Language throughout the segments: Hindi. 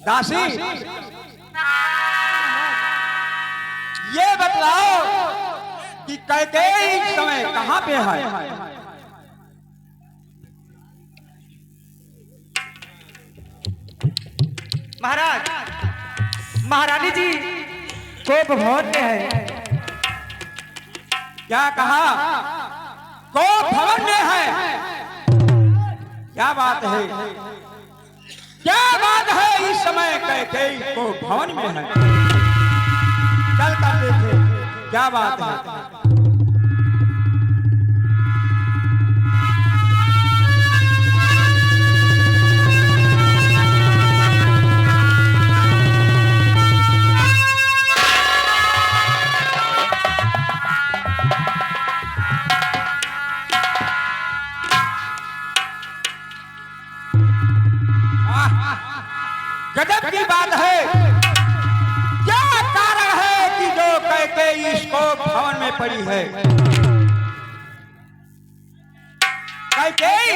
दासी ये बतलाओ कि कैकेयी इस समय कहाँ पे है? महाराज, महारानी जी कोप भवन में है। क्या कहा? कोप भवन में है? क्या बात है? क्या बात है? इस समय कैकेयी को भवन में है। चल कर देखे क्या बात है। गजब की बात है। क्या कारण है कि जो कैकेयी इसको भवन में पड़ी है? कैकेयी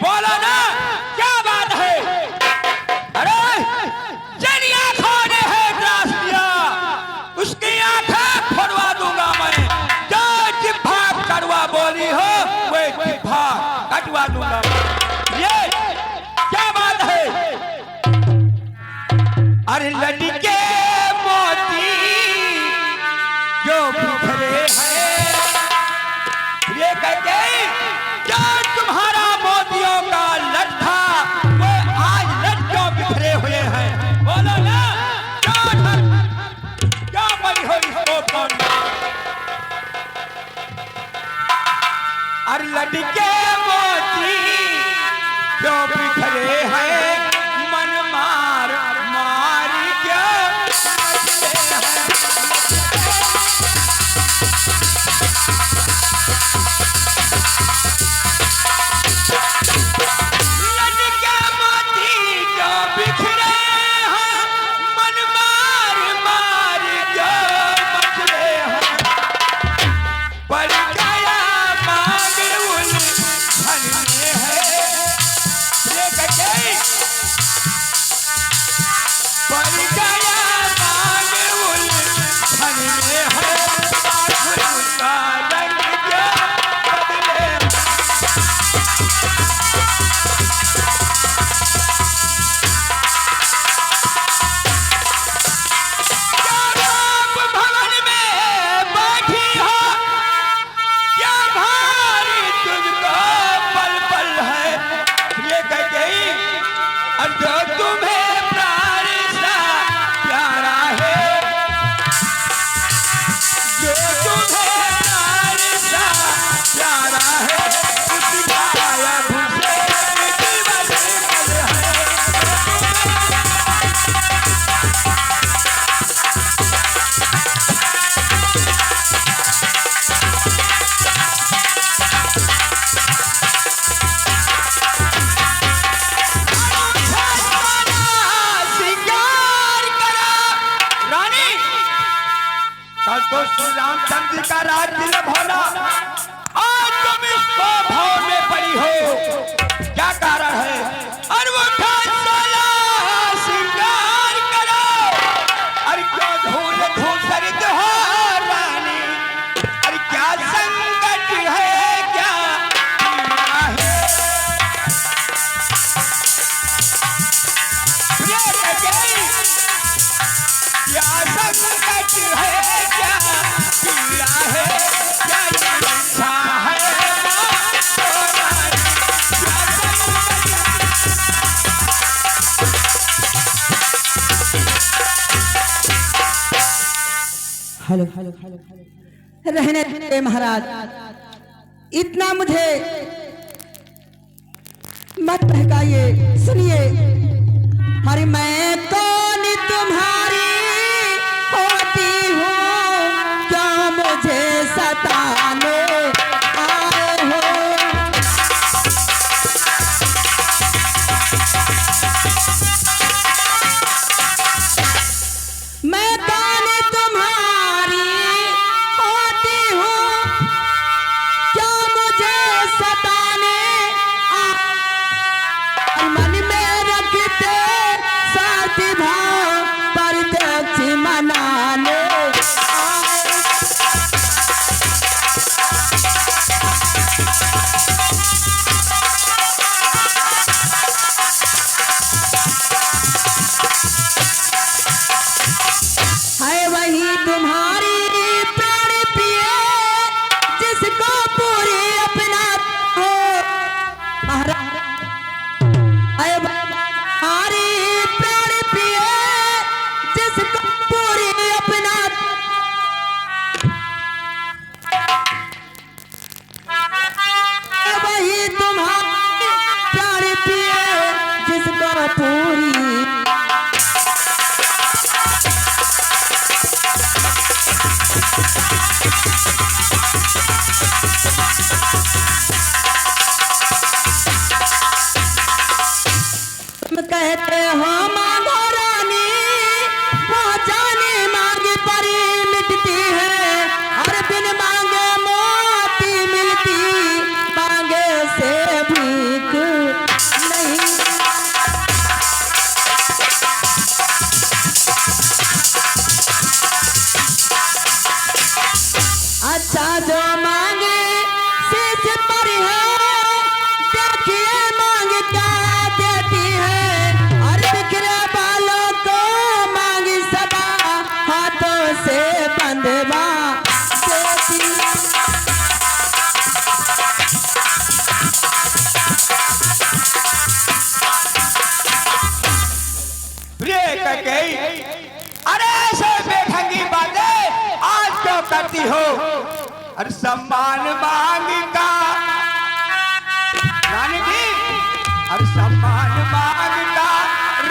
बोलो ना, क्या बात है? अरे जिन आंखों ने है त्रास दिया उसकी आंखें फोड़वा दूंगा मैं। जो जिह्वा कड़वा बोली हो वो जिह्वा कटवा दूंगा। ये क्या बात है? अरे लड़के मोती जो बिखरे हैं, ये कैकेयी जो तुम्हारा मोतियों का लट्ठा वो आज लट्ठों बिखरे हुए हैं। बोलो ना, क्या बनी हो इसको कौन? अरे लड़के मोती जो बिखरे हैं, मन मार मार क्या रामचंद्र का राज्य भोला आज तुम इसको भाव में पड़ी हो। क्या कारण है? अरे वो श्रृंगार करो। अरे क्यों धूल धूसरित हो रानी? अरे क्या संकट है? क्या संकट है? क्या पीड़ा है? क्या इच्छा है? हेलो रहने दे महाराज, इतना मुझे मत बहकाइए। सुनिए, अरे मैं कौन तुम्हारी होती हूँ, क्यों मुझे सताने आए हो। मैं कौन तुम्हारी होती हूँ, क्यों मुझे सताने आए। मन में रखते साथी भाव, प्रत्यक्ष मनाने आए। है वही तुम्हारी प्राण प्रिय, जिसको पूरी अपना हो महाराज। है तुम्हारी प्राण प्रिय, जिसको पूरी अपना। है वही तुम्हारी प्राण प्रिय, जिसको पूरी। तुम कहते हो मांगो रानी, वो जाने मांगे परी मिटती है, और बिन मांगे मोती मिलती, मांगे से भीख नहीं। अच्छा जो मांगे शीश पर है, देखिए मांग क्या देती है, और बिखरे बालों को मांग सदा हाथों से बंधवा देती। प्रिय कैकेयी, अरे ऐसे बेढंगी बातें आज क्यों करती हो। और सम्मान मांग का रानी जी, और सम्मान मांग का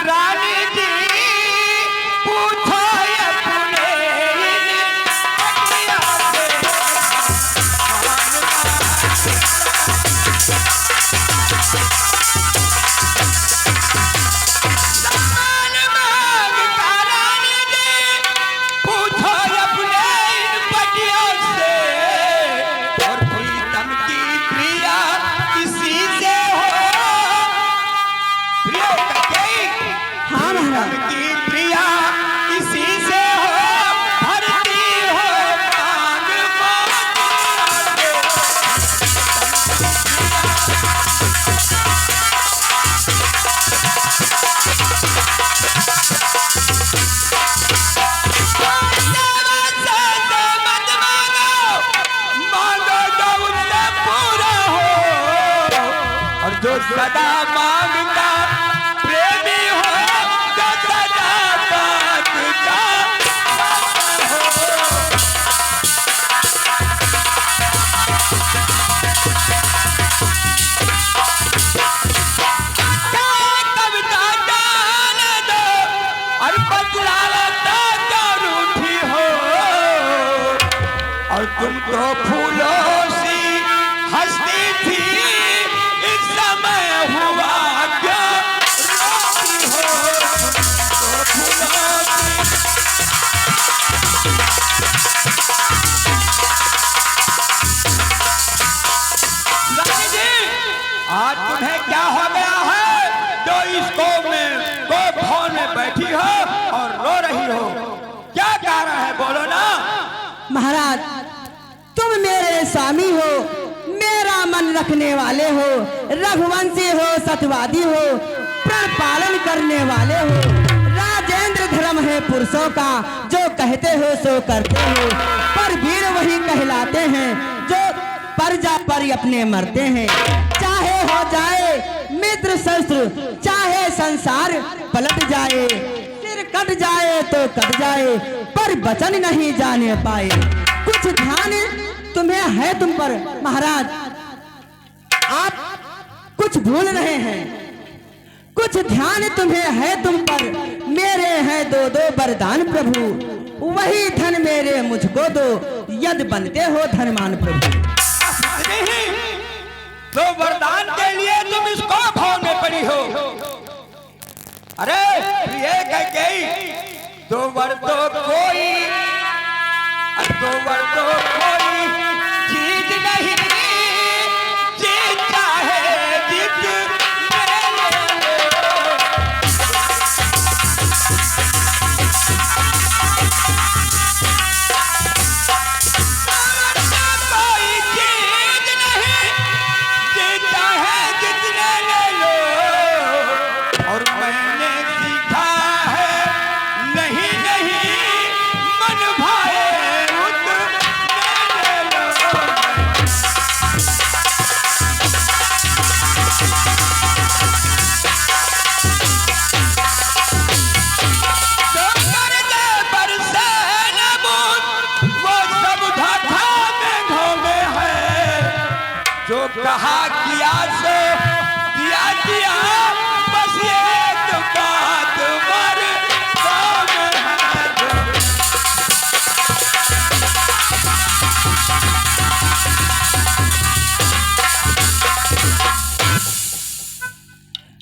रानी जी, पूछो अपने इन अखियों से। सम्मान मांग का रानी जी, पूछो अपने इन पटियों से। और प्रीतम की प्रिया किसी से हो। प्रिय कैकेयी, हाँ महाराज। प्रीतम की प्रिया किसी से हो, भरती हो मांग मोतियों से। और जो सदा मांगता प्रेमी हो, जो सदा मांगता हो। कविता गान दो, और बतलाता क्या रूठी हो। और तुम तो फूलों सी हंसती थी, इस समय हुआ क्या रोती हो। तो फूलों सी रानी जी, आज तुम्हें क्या हो गया है, जो इस भवन में बैठी हो और रो रही हो। क्या कारण है, बोलो ना। महाराज, तुम मेरे स्वामी हो, मेरा मन रखने वाले हो, रघुवंशी हो, सत्यवादी हो, प्रण पालन करने वाले हो। राजेंद्र धर्म है पुरुषों का, जो कहते हो सो करते हो। पर वीर वही कहलाते हैं, जो प्रजा पर अपने मरते हैं। चाहे हो जाए मित्र शस्त्र, चाहे संसार पलट जाए, सिर कट जाए तो कट जाए, पर वचन नहीं जाने पाए। कुछ ध्यान तुम्हें है तुम पर महाराज, आप कुछ भूल रहे हैं। कुछ ध्यान तुम्हें है तुम पर, मेरे हैं दो दो वरदान प्रभु, वही धन मेरे मुझको दो, यदि बनते हो धनमान प्रभु। नहीं, तो वरदान के लिए तुम इसको भाव में पड़ी हो। अरे ये कह गई दो वर तो कोई, दो वर तो कोई चीज नहीं, जीत चाहे जीत कहा किया सो दिया दिया, बस एक बात मर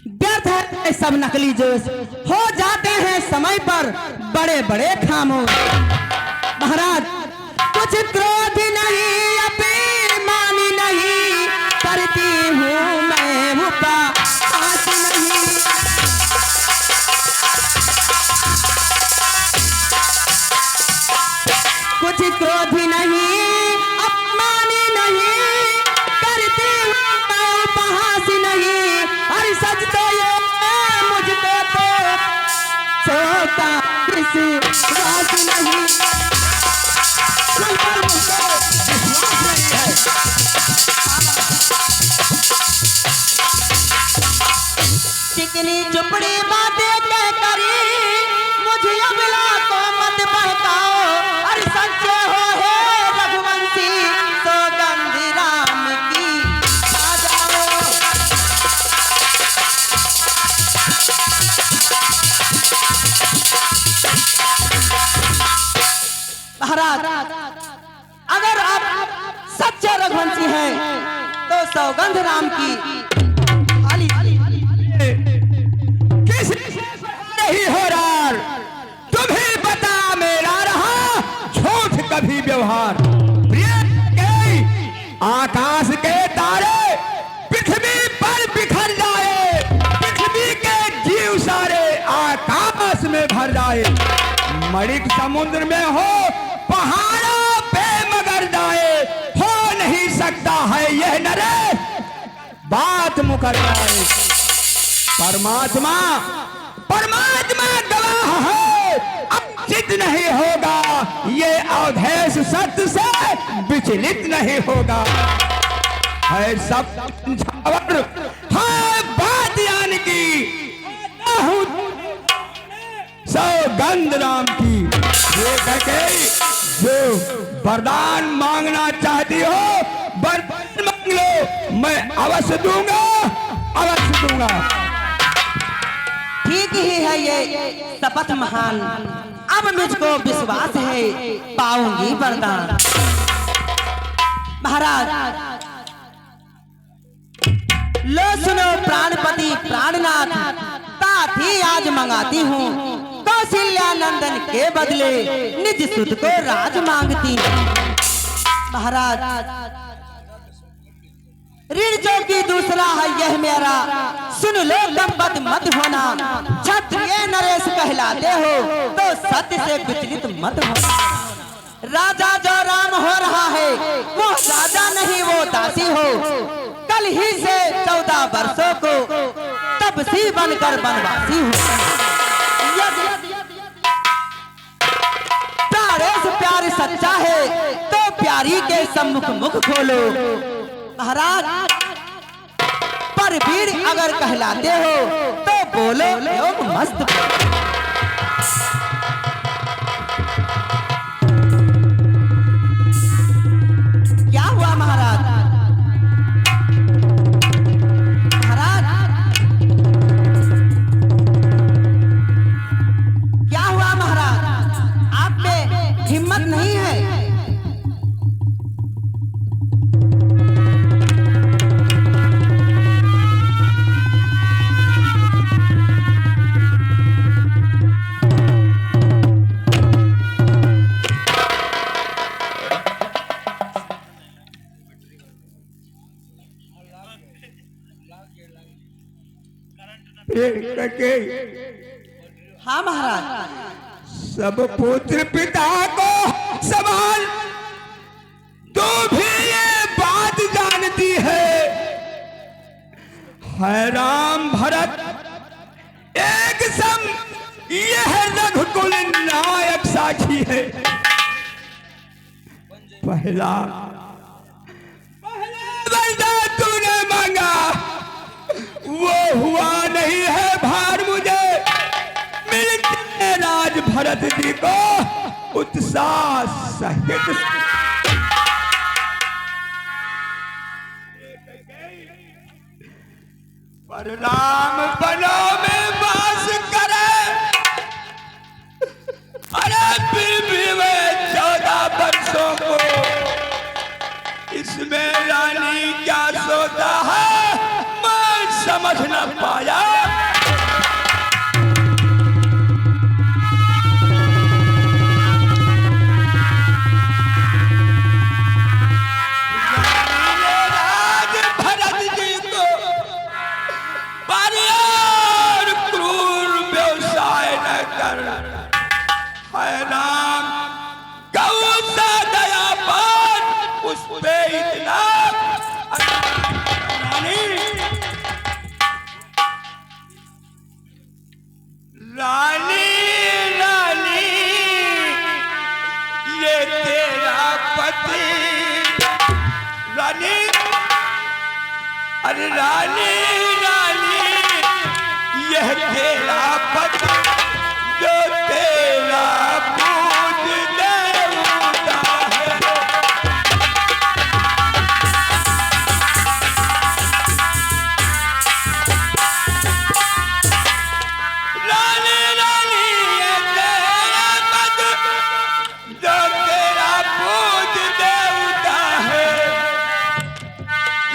व्यर्थ है सब नकली जोश, हो जाते हैं समय पर बड़े बड़े खामोश। महाराज कुछ क्रोध नहीं, अभिमानी नहीं, करती हूँ मैं उपहास नहीं। कुछ क्रोध नहीं, अपमानी नहीं, करती हूँ मैं उपहास नहीं। अरे सच तो ये मुझको तो सोता किसी रास नहीं। चिकनी चुपड़ी बातें कह करी मुझे अबला को मत बहकाओ। अरे सच्चे हो हे रघुवंशी, सौगंध राम की खा जाओ। महाराज अगर आप सच्चे रघुवंशी हैं तो सौगंध राम की नहीं हो रहा, तुम्हें पता मेरा रहा झूठ कभी व्यवहार। आकाश के तारे पृथ्वी पर बिखर जाए, पृथ्वी के जीव सारे आकाश में भर जाए। मणिक समुद्र में हो, पहाड़ों पे मगर जाए, हो नहीं सकता है यह नरेश, बात मुकर जाए। परमात्मा परमात्मा गवाह है, अब जिद नहीं होगा, ये अवधेश सत्य से विचलित नहीं होगा। है सब झवर, है बात यान की, सौगंध राम की। ये कहके जो वरदान मांगना चाहती हो वरदान मांग लो, मैं अवश्य दूंगा, अवश्य दूंगा। ठीक ही है ये शपथ महान, अब मुझको विश्वास है पाऊंगी वरदान। महाराज लो सुनो प्राणपति प्राणनाथ, तात ही आज मंगाती हूँ, कौशल्या नंदन के बदले निज सुध को राज मांगती। महाराज ऋण जो की दूसरा है यह मेरा, सुन लो दम्पत मत होना, क्षत्रिय नरेश कहलाते हो तो सत्य से विचलित मत होना। राजा जो राम हो रहा है वो राजा नहीं वो दासी हो, कल ही से 14 वर्षों को तपसी बनकर बनवासी हो। प्यारे से प्यार सच्चा है तो प्यारी के सम्मुख मुख खोलो। महाराज पर वीर अगर कहलाते हो तो बोलो योग मस्त। करके हाँ महाराज। सब पुत्र पिता को समान तो भी ये बात जानती है राम भरत एक सम यह रघुकुल नायक साक्षी है। पहला वरदान तूने मांगा वो हुआ नहीं है भार मुझे मिलते राज भरत जी को उत्साह सहित। पर राम बनों में वास करे अरे फिर भी वे 14 वर्षों को इसमें रानी क्या सोता है मैं समझ न पाया। राज भरत जी को परियार क्रूर व्यवसाय न कर है राम गौ सा दया पर उस पे इतना रानी रानी ये तेरा पति रानी अरे रानी रानी यह तेरा पति जो तेरा पूज देवता है। रानी रानी ये तेरा पति जो तेरा पूज देवता है।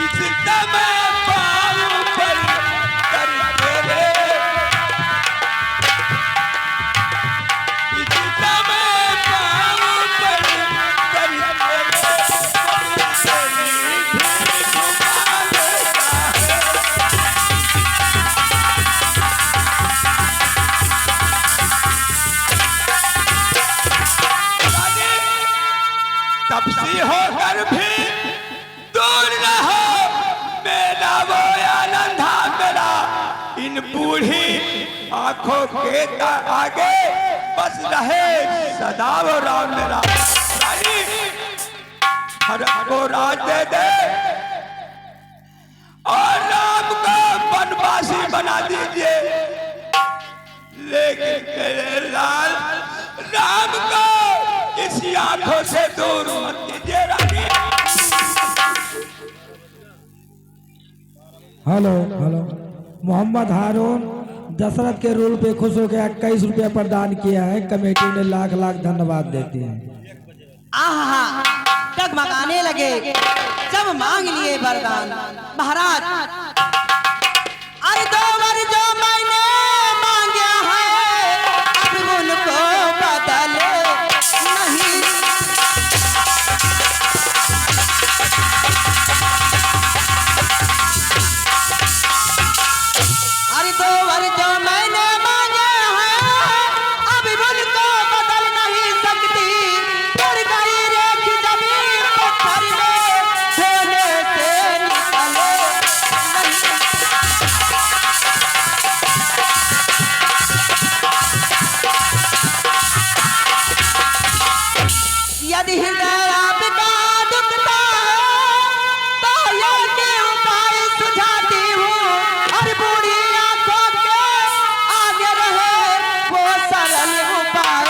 इस समय पाँव पर कर तेरे इस समय पाँव पर कर तपसी होकर भी दूर रहो मेरा वो आनंदा मेरा इन बूढ़ी आंखों के आगे बस रहे सदा वो राम मेरा। रानी भरत को राज दे दे और राम को वनवासी बना दीजिए लेकिन तेरे लाल राम को इसी आंखों से दूर मत कीजिए। रानी हेलो हेलो मोहम्मद हारून दशरथ के रूल पे खुश होकर 21 रुपया प्रदान किया है। कमेटी ने लाख लाख धन्यवाद देती है। आहा डगमगाने लगे जब मांग लिए वरदान। महाराज अरे 2 वर जो मैंने मांगा है अब उनको बदल नहीं। अरे 2 वर जो मैंने मांगा है अब उनको बदल नहीं सकती। कर गई रेख जमीन पत्थर में धोने से निकले नहीं। यदि हृदय आपका दुखता है तो ये उपाय सुझाती हूँ। और बूढ़ी आंखों के आगे रहे वो सरल उपाय।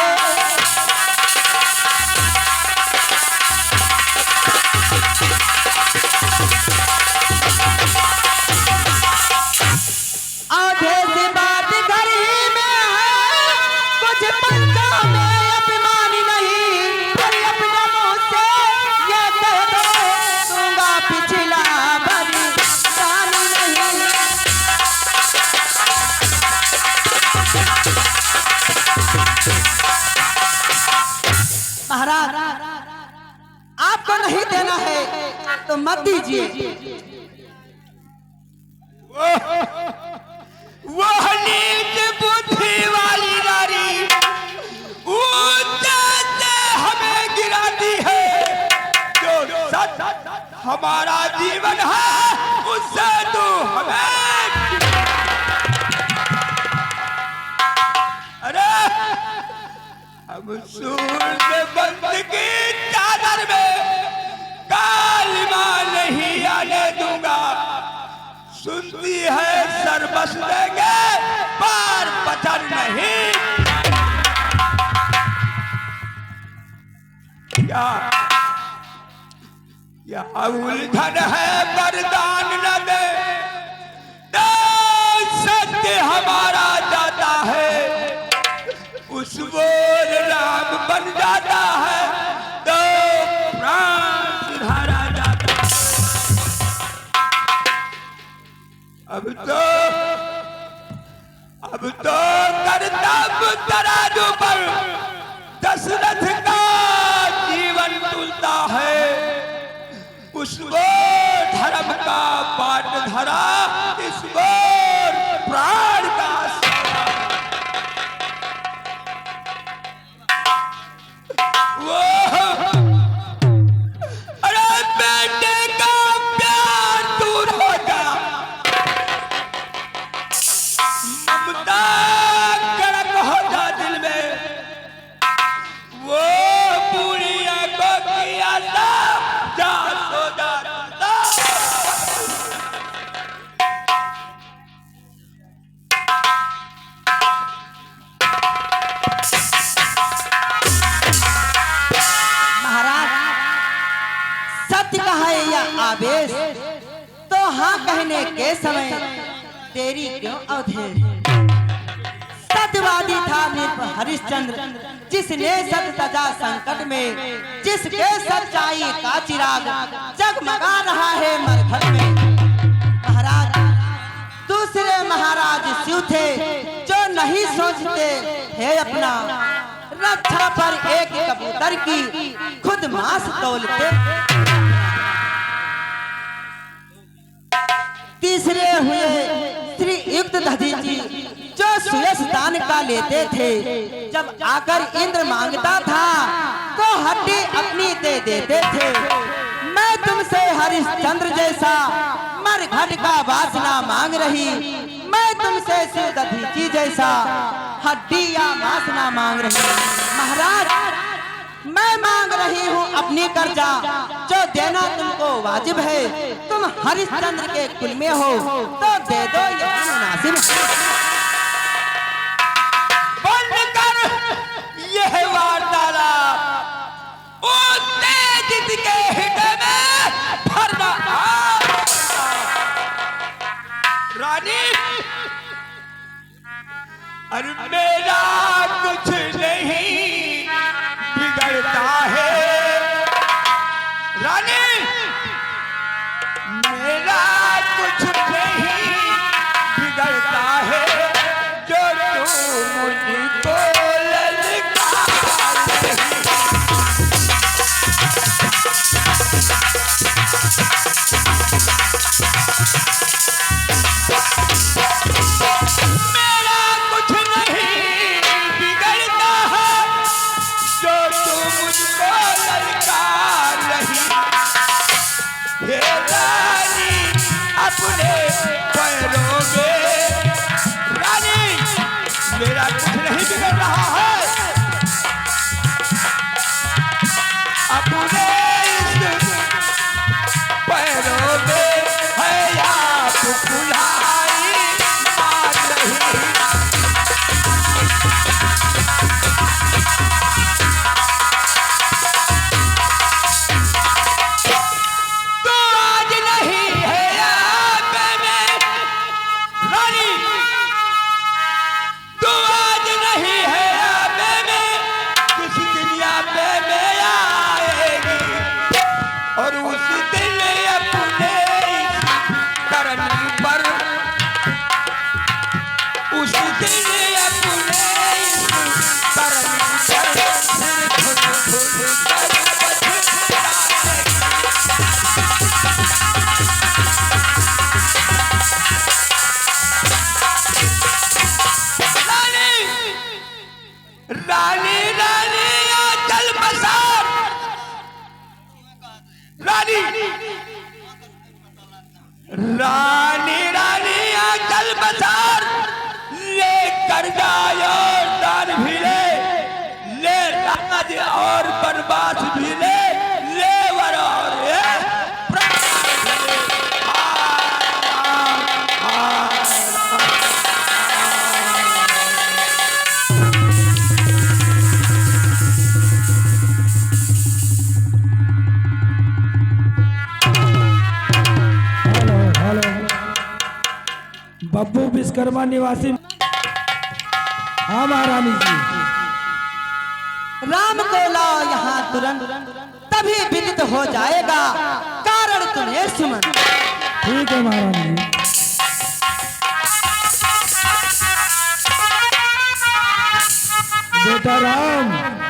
आधे से बात घर ही में है कुछ पंचों में अभिमानी नहीं। और अपने मुंह से ये कह दो दूंगा पिछला बलिदान नहीं। महाराज आपको नहीं देना है तो मत दीजिए। वह नीच बुद्धि वाली नारी ऊंचे से हमें गिराती है। जो सच हमारा जीवन है उससे तू हमें अरे अब सूरज बंद की चादर में कालिमा नहीं आने दूंगा। सुनती है सर्वस देंगे पर वचन नहीं। क्या उलझन है वरदान न दे तो सत्य हमारा जाता है। उस बोल राम बन जाता है तो प्राण सुधारा जाता है। अब तो कर्तव्य तराजू पर दशरथ का जीवन तुलता है। उस ओर धर्म का पाठ धरा, इस ओर प्राण का अरे बेटे का प्यार दूर होगा, ममता कड़क हो जा दिल में। वो पूरी आंखों की आशा जा सो जाता। सत्य कहा है या आवेश, तो हाँ कहने के समय तेरी क्यों अवधेश। सत्यवादी था नृप हरिश्चंद्र, जिसने सत्य तजा संकट में, जिसके सच्चाई का चिराग जगमगा रहा है मरघट में। महाराज दूसरे महाराज शिव थे जो नहीं सोचते थे अपना, रक्षा पर एक कबूतर की खुद मांस तौलते। तीसरे हुए श्री युक्त दधीची जो सुयश दान का लेते थे। जब आकर इंद्र मांगता था तो हड्डी अपनी दे देते थे। मैं तुमसे हरिश्चंद्र जैसा मरघट का वासना मांग रही, मैं तुमसे शिव दधीची जैसा हड्डी या वासना मांग रही। महाराज मैं मांग रही हूँ अपनी कर्जा, जो देना तुमको वाजिब है। तुम हरिश्चंद्र के कुल में हो तो दे दो, ये मुनासिब है। बंद कर यह वार्तालाप, उत्तेजित के हृदय में भरना। रानी अरे मेरा कुछ नहीं बिगड़ता है। रानी मेरा कुछ नहीं बिगड़ता है, जो तू मुझको ललकार मेरा कुछ नहीं बिगड़ता है, जो तू मुझको ललकार रही। हे रानी अपने पैरों में, रानी मेरा कुछ नहीं बिगड़ रहा है। अपने इस पैरों में है आप कुल्हाड़ी मार रही। तो आज नहीं है आप में रानी, तो आज नहीं है आप में, किस दुनिया पे में आएगी। और उस दिन अपने करनी पर, उस दिन अपने करनी पर खुद खुद कर पछताएगी। रानी रानी चल बसार रानी रानी रानी चल बसार ले कर जायो दान भी ले राज और बनवास भी ले वर और हेलो हेलो बब्बू विश्वकर्मा निवासी। हाँ महारानी जी। राम को लाओ यहाँ तुरंत, तभी विदित हो जाएगा कारण तुम्हें सुमन। ठीक है महारानी जी। बेटा राम